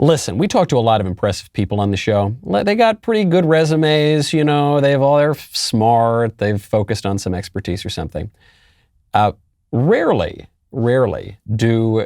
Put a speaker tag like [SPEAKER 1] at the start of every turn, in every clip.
[SPEAKER 1] Listen, we talk to a lot of impressive people on the show. They got pretty good resumes, they're smart, they've focused on some expertise or something. Rarely do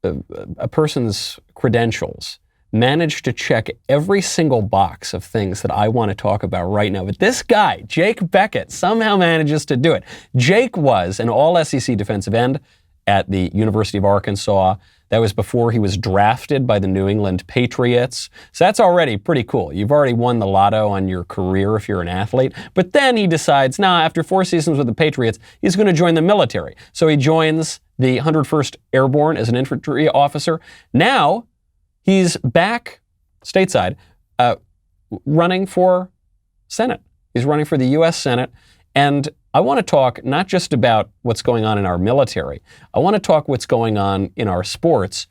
[SPEAKER 1] a person's credentials manage to check every single box of things that I want to talk about right now. But this guy, Jake Bequette, somehow manages to do it. Jake was an all-SEC defensive end at the University of Arkansas. That was before he was drafted by the New England Patriots. So that's already pretty cool. You've already won the lotto on your career if you're an athlete. But then he decides, after 4 seasons with the Patriots, he's going to join the military. So he joins the 101st Airborne as an infantry officer. Now he's back stateside running for Senate. He's running for the U.S. Senate. And I want to talk not just about what's going on in our military. I want to talk what's going on in our sports.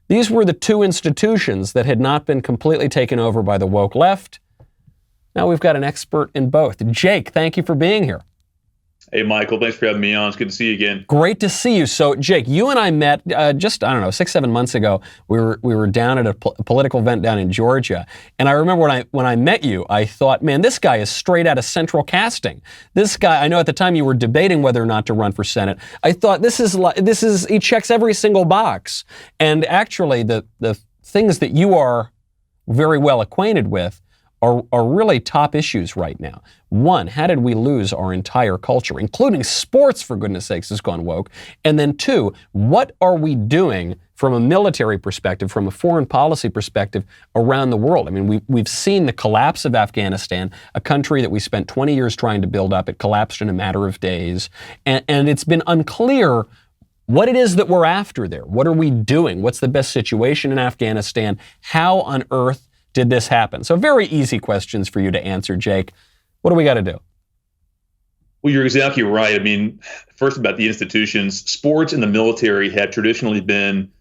[SPEAKER 1] These were the two institutions that had not been completely taken over by the woke left. Now we've got an expert in both. Jake, thank you for being here.
[SPEAKER 2] Hey, Michael, thanks for having me on. It's good to see you again.
[SPEAKER 1] Great to see you. So, Jake, you and I met just, 6-7 months ago. We were down at a political event down in Georgia. And I remember when I met you, I thought, man, this guy is straight out of Central Casting. This guy, I know at the time you were debating whether or not to run for Senate. I thought he checks every single box. And actually, the things that you are very well acquainted with are really top issues right now. One, how did we lose our entire culture, including sports, for goodness sakes, has gone woke? And then two, what are we doing from a military perspective, from a foreign policy perspective around the world? I mean, we've seen the collapse of Afghanistan, a country that we spent 20 years trying to build up. It collapsed in a matter of days. And it's been unclear what it is that we're after there. What are we doing? What's the best situation in Afghanistan? How on earth did this happen? So very easy questions for you to answer, Jake. What do we got to do?
[SPEAKER 2] Well, you're exactly right. I mean, first about the institutions, sports and the military have traditionally been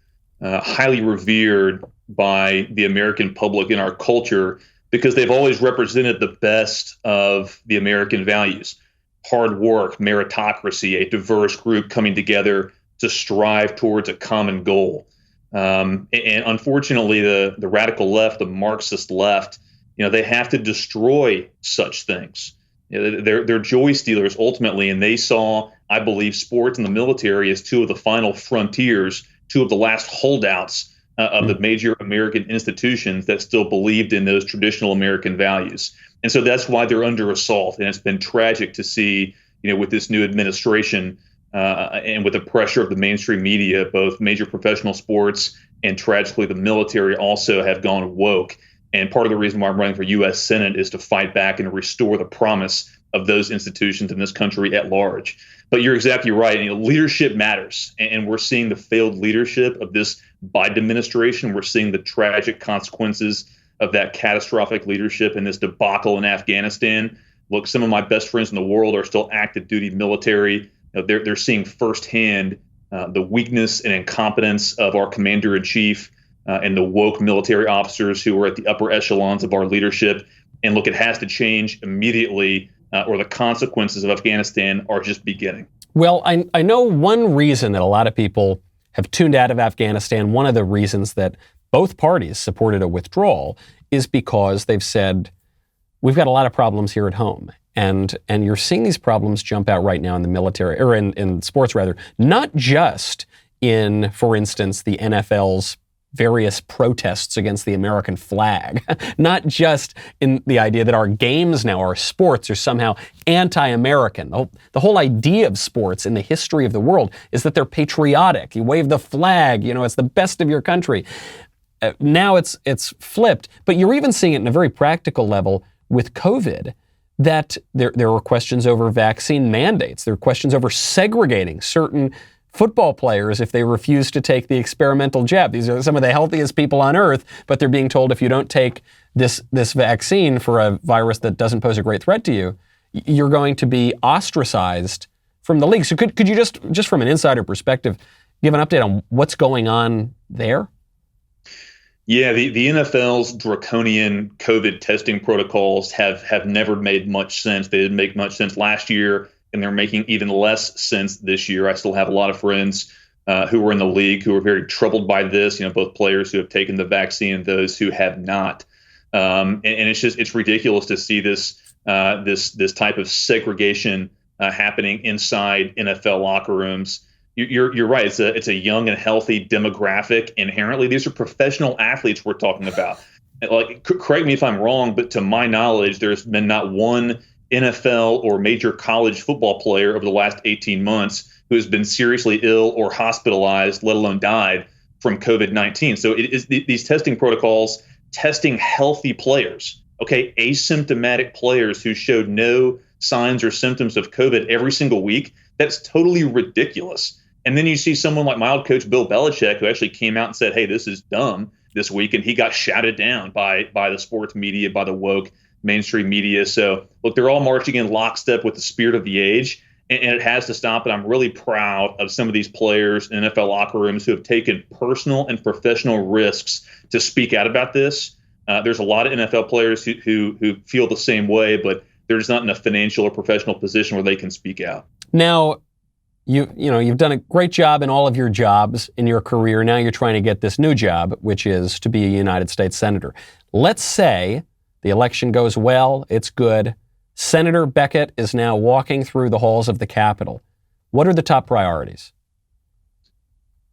[SPEAKER 2] highly revered by the American public in our culture because they've always represented the best of the American values. Hard work, meritocracy, a diverse group coming together to strive towards a common goal. And unfortunately, the radical left, the Marxist left, they have to destroy such things. They're joy stealers ultimately, and they saw, I believe, sports and the military as two of the final frontiers, two of the last holdouts of the major American institutions that still believed in those traditional American values. And so that's why they're under assault. And it's been tragic to see, with this new administration, and with the pressure of the mainstream media, both major professional sports and tragically the military also have gone woke. And part of the reason why I'm running for U.S. Senate is to fight back and restore the promise of those institutions in this country at large. But you're exactly right. Leadership matters. And we're seeing the failed leadership of this Biden administration. We're seeing the tragic consequences of that catastrophic leadership and this debacle in Afghanistan. Look, some of my best friends in the world are still active duty military. They're seeing firsthand the weakness and incompetence of our commander in chief and the woke military officers who are at the upper echelons of our leadership. And look, it has to change immediately or the consequences of Afghanistan are just beginning.
[SPEAKER 1] Well, I know one reason that a lot of people have tuned out of Afghanistan, one of the reasons that both parties supported a withdrawal is because they've said, we've got a lot of problems here at home. And you're seeing these problems jump out right now in the military, or in sports rather, not just in, for instance, the NFL's various protests against the American flag, not just in the idea that our games now, our sports, are somehow anti-American. The whole idea of sports in the history of the world is that they're patriotic. You wave the flag, it's the best of your country. Now it's flipped, but you're even seeing it in a very practical level with COVID, that there were questions over vaccine mandates. There were questions over segregating certain football players if they refuse to take the experimental jab. These are some of the healthiest people on earth, but they're being told if you don't take this vaccine for a virus that doesn't pose a great threat to you, you're going to be ostracized from the league. So could you just from an insider perspective, give an update on what's going on there?
[SPEAKER 2] Yeah, the NFL's draconian COVID testing protocols have never made much sense. They didn't make much sense last year, and they're making even less sense this year. I still have a lot of friends who are in the league who are very troubled by this. Both players who have taken the vaccine and those who have not. And it's ridiculous to see this type of segregation happening inside NFL locker rooms. You're right. It's a young and healthy demographic. Inherently, these are professional athletes we're talking about. Like, correct me if I'm wrong, but to my knowledge, there's been not one NFL or major college football player over the last 18 months who has been seriously ill or hospitalized, let alone died from COVID-19. So it is these testing protocols testing healthy players, okay, asymptomatic players who showed no signs or symptoms of COVID every single week. That's totally ridiculous. And then you see someone like my old coach, Bill Belichick, who actually came out and said, hey, this is dumb this week. And he got shouted down by the sports media, by the woke mainstream media. So, look, they're all marching in lockstep with the spirit of the age, and it has to stop. And I'm really proud of some of these players in NFL locker rooms who have taken personal and professional risks to speak out about this. There's a lot of NFL players who feel the same way, but they're just not in a financial or professional position where they can speak out.
[SPEAKER 1] Now, you've done a great job in all of your jobs in your career. Now you're trying to get this new job, which is to be a United States Senator. Let's say the election goes well, it's good. Senator Bequette is now walking through the halls of the Capitol. What are the top priorities?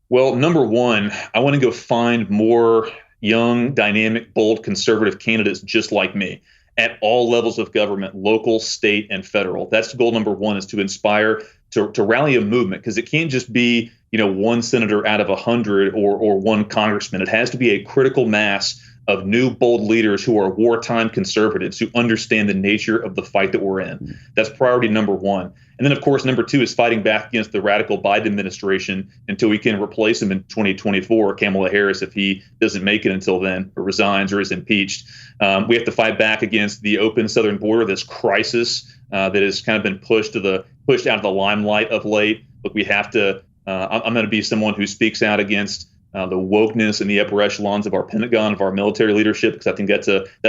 [SPEAKER 2] Well, number one, I want to go find more young, dynamic, bold, conservative candidates just like me at all levels of government, local, state, and federal. That's goal number one, is to inspire, to rally a movement, because it can't just be, one senator out of 100 or one congressman. It has to be a critical mass of new, bold leaders who are wartime conservatives who understand the nature of the fight that we're in. That's priority number one. And then, of course, number two is fighting back against the radical Biden administration until we can replace him in 2024, Kamala Harris, if he doesn't make it until then, or resigns or is impeached. We have to fight back against the open southern border, this crisis that has kind of been pushed out of the limelight of late. Look, we have to. I'm going to be someone who speaks out against the wokeness in the upper echelons of our Pentagon, of our military leadership, because I think that's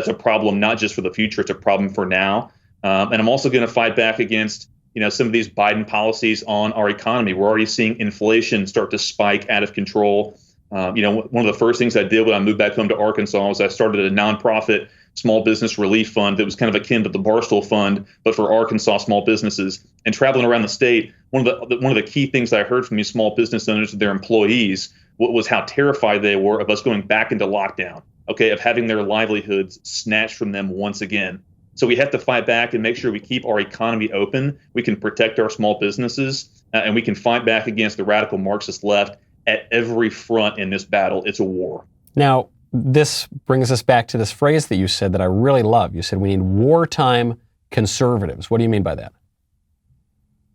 [SPEAKER 2] a problem not just for the future, it's a problem for now. And I'm also going to fight back against some of these Biden policies on our economy. We're already seeing inflation start to spike out of control. One of the first things I did when I moved back home to Arkansas was I started a nonprofit small business relief fund that was kind of akin to the Barstool Fund, but for Arkansas small businesses. And traveling around the state, one of the key things I heard from these small business owners and their employees was how terrified they were of us going back into lockdown, of having their livelihoods snatched from them once again. So we have to fight back and make sure we keep our economy open. We can protect our small businesses, and we can fight back against the radical Marxist left at every front in this battle. It's a war. Now, this brings us back to this phrase that you said that I really love. You said we need wartime conservatives. What do you mean by that?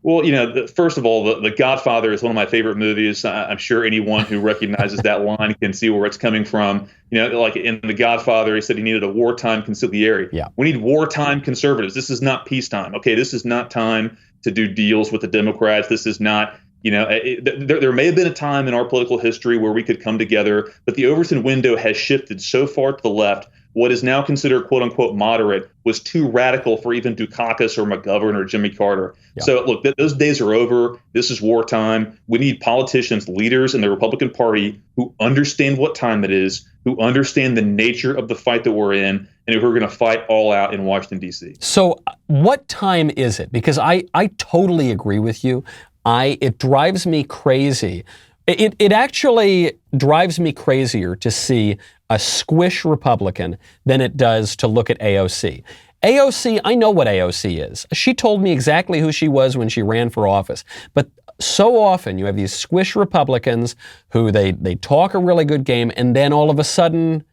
[SPEAKER 2] Well, first of all, The Godfather is one of my favorite movies. I'm sure anyone who recognizes that line can see where it's coming from. Like in The Godfather, he said he needed a wartime consigliere. Yeah. We need wartime conservatives. This is not peacetime. This is not time to do deals with the Democrats. This is not, there may have been a time in our political history where we could come together, but the Overton window has shifted so far to the left. What is now considered quote unquote moderate was too radical for even Dukakis or McGovern or Jimmy Carter. Yeah. So look, those days are over. This is wartime. We need politicians, leaders in the Republican Party who understand what time it is, who understand the nature of the fight that we're in, and who are going to fight all out in Washington, D.C. So what time is it? Because I totally agree with you. It drives me crazy. It actually drives me crazier to see a squish Republican than it does to look at AOC. AOC, I know what AOC is. She told me exactly who she was when she ran for office. But so often you have these squish Republicans who they talk a really good game, and then all of a sudden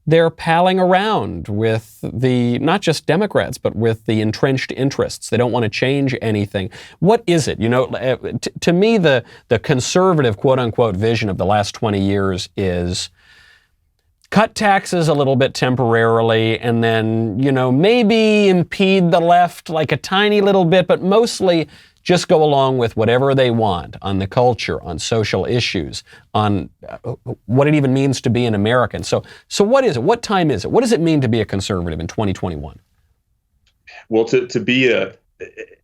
[SPEAKER 2] they're palling around with the, not just Democrats, but with the entrenched interests. They don't want to change anything. What is it? To me, the conservative, quote unquote, vision of the last 20 years is cut taxes a little bit temporarily, and then, maybe impede the left like a tiny little bit, but mostly just go along with whatever they want on the culture, on social issues, on what it even means to be an American. So what is it? What time is it? What does it mean to be a conservative in 2021? Well, to be a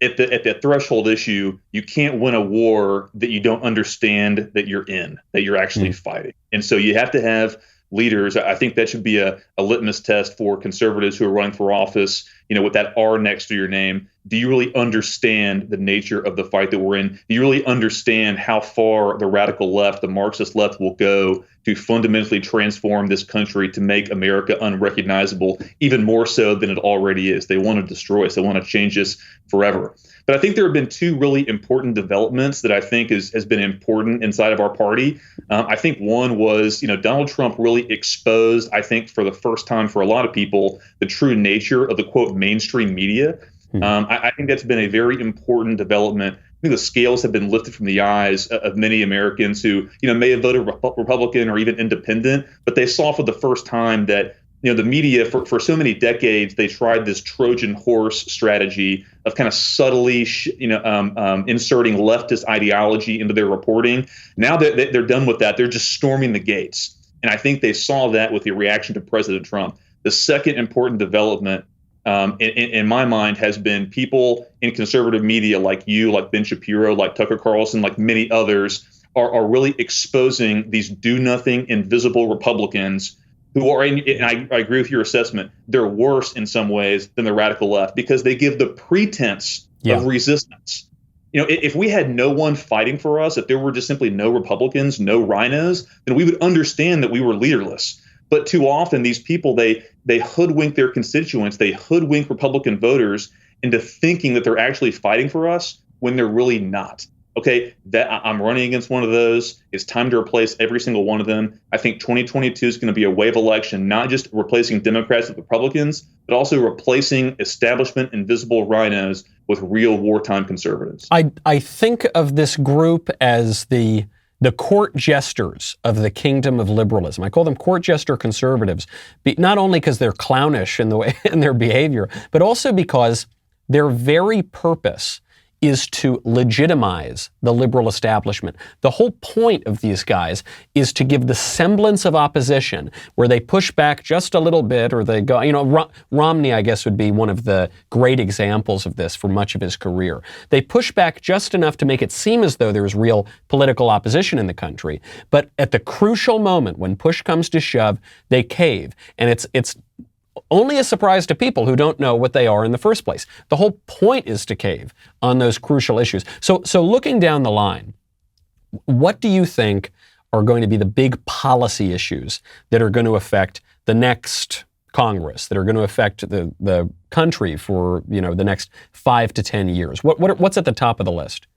[SPEAKER 2] at the threshold issue, you can't win a war that you don't understand that you're in, that you're actually fighting. And so you have to have leaders. I think that should be a litmus test for conservatives who are running for office, with that R next to your name. Do you really understand the nature of the fight that we're in? Do you really understand how far the radical left, the Marxist left, will go to fundamentally transform this country to make America unrecognizable, even more so than it already is? They want to destroy us. They want to change us forever. But I think there have been two really important developments that I think has been important inside of our party. I think one was, Donald Trump really exposed, I think for the first time for a lot of people, the true nature of the, quote, mainstream media. I think that's been a very important development. I think the scales have been lifted from the eyes of many Americans who, may have voted Republican or even independent, but they saw for the first time that, the media for so many decades, they tried this Trojan horse strategy of kind of subtly, inserting leftist ideology into their reporting. Now that they're done with that, they're just storming the gates. And I think they saw that with the reaction to President Trump. The second important development, in my mind, has been people in conservative media like you, like Ben Shapiro, like Tucker Carlson, like many others are really exposing these do-nothing, invisible Republicans who are, and I agree with your assessment, they're worse in some ways than the radical left because they give the pretense of resistance. If we had no one fighting for us, if there were just simply no Republicans, no rhinos, then we would understand that we were leaderless. But too often, these people, they hoodwink their constituents, they hoodwink Republican voters into thinking that they're actually fighting for us when they're really not. Okay, that I'm running against one of those. It's time to replace every single one of them. I think 2022 is going to be a wave election, not just replacing Democrats with Republicans, but also replacing establishment invisible rhinos with real wartime conservatives.
[SPEAKER 1] I think of this group as the court jesters of the kingdom of liberalism. I call them court jester conservatives, not only because they're clownish in the way in their behavior, but also because their very purpose is to legitimize the liberal establishment. The whole point of these guys is to give the semblance of opposition where they push back just a little bit or they go, Romney, I guess, would be one of the great examples of this for much of his career. They push back just enough to make it seem as though there's real political opposition in the country. But at the crucial moment when push comes to shove, they cave. And it's only a surprise to people who don't know what they are in the first place. The whole point is to cave on those crucial issues. So looking down the line, what do you think are going to be the big policy issues that are going to affect the next Congress, that are going to affect the country for the next 5 to 10 years? What's at the top of the list?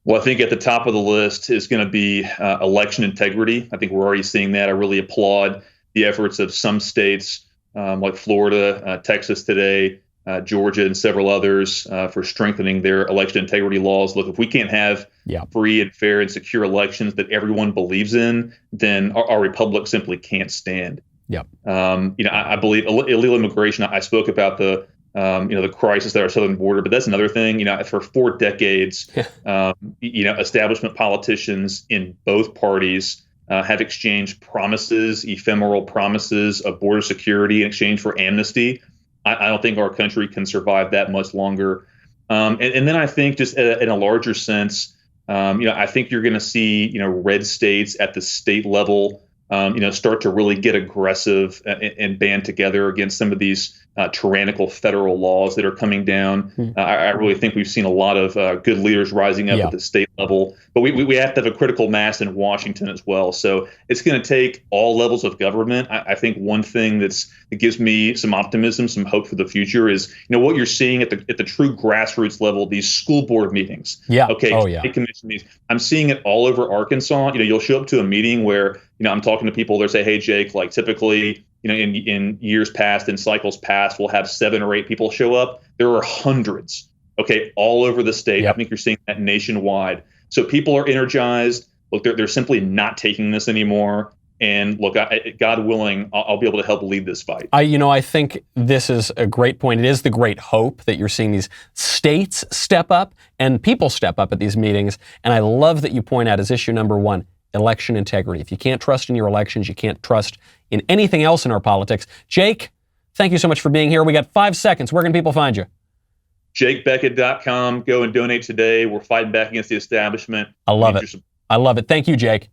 [SPEAKER 2] Well, I think at the top of the list is going to be election integrity. I think we're already seeing that. I really applaud the efforts of some states like Florida, Texas today, Georgia, and several others for strengthening their election integrity laws. Look, if we can't have free and fair and secure elections that everyone believes in, then our republic simply can't stand. I believe illegal immigration. I spoke about the crisis at our southern border, but that's another thing. For 4 decades, establishment politicians in both parties have exchanged promises, ephemeral promises of border security in exchange for amnesty. I don't think our country can survive that much longer. And then I think just in a larger sense, I think you're going to see, red states at the state level, start to really get aggressive and band together against some of these tyrannical federal laws that are coming down. I really think we've seen a lot of good leaders rising up at the state level, but we have to have a critical mass in Washington as well. So it's going to take all levels of government. I think one thing that gives me some optimism, some hope for the future is, what you're seeing at the true grassroots level, these school board meetings. State commission meetings. I'm seeing it all over Arkansas. You'll show up to a meeting where, I'm talking to people, they say, hey, Jake, like typically, in years past, in cycles past, we'll have 7 or 8 people show up. There are hundreds, all over the state. I think you're seeing that nationwide. So people are energized. Look, they're simply not taking this anymore. And look, God willing, I'll be able to help lead this fight.
[SPEAKER 1] I think this is a great point. It is the great hope that you're seeing these states step up and people step up at these meetings. And I love that you point out as issue number 1, election integrity. If you can't trust in your elections, you can't trust in anything else in our politics. Jake, thank you so much for being here. We got 5 seconds. Where can people find you?
[SPEAKER 2] JakeBeckett.com. Go and donate today. We're fighting back against the establishment.
[SPEAKER 1] I love it. I love it. Thank you, Jake.